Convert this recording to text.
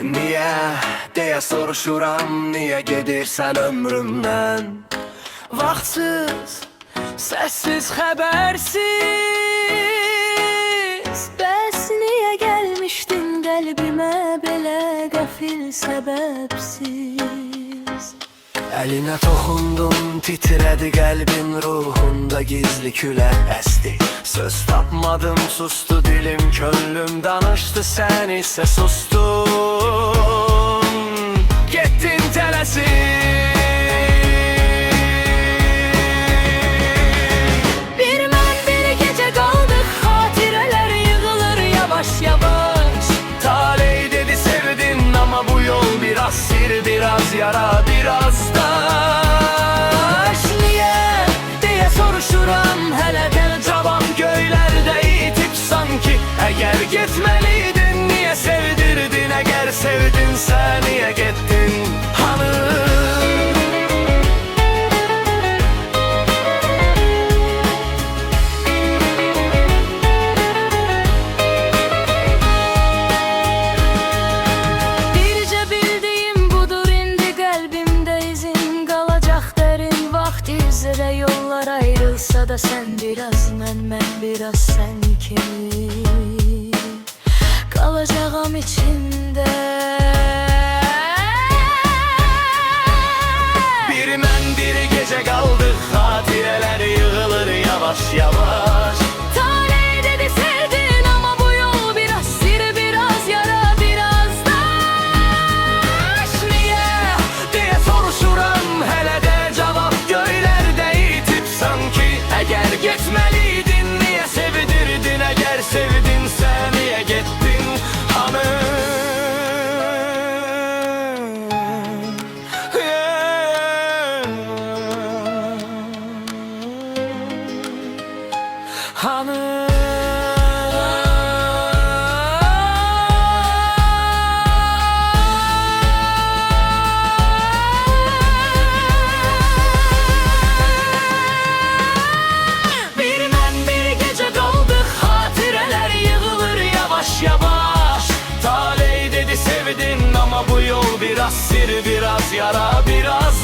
Niye deyə soruşuram, niye gedirsən ömrümdən? Vaxtsız, səssiz, xəbərsiz. Bəs niyə gəlmişdin qəlbimə belə qəfil səbəbsiz? Əlinə toxundum, titrədi qəlbim, ruhunda gizli külək əsdi. Söz tapmadım, sustu dilim, könlüm danışdı, sən isə sustun. Getdin tələsik. Bir mən bir gecə qaldıq, xatirələr yığılır yavaş yavaş. Taley dedi sevdin ama bu yol biraz sir, biraz yara, biraz taş. Niye diye soruşuram, hələ də cavab göylərdə itib sanki. Əgər getməliydin, niye sevdirdin? Əgər sevdinsə niye getdin? Bircə bildiyim budur, indi qəlbimdə izin qalacaq dərin. Vaxt üzrə yollar ayrılsa da sən biraz, mən biraz sən kimi qalacağam içində. Bir mən bir gecə qaldıq, xatirələr yığılır yavaş yavaş. Taley dedi sevdin ama bu yol biraz sir, biraz yara, biraz taş. Niye diye soruşuram, hələ də cavab göylərdə itib sanki. Əgər getməliydin, niyə sevdirdin? Əgər sevdinsə niyə getdin? Bir mən bir gecə qaldıq, xatirələr yığılır yavaş yavaş. Taley dedi sevdin ama bu yol biraz sir, biraz yara, biraz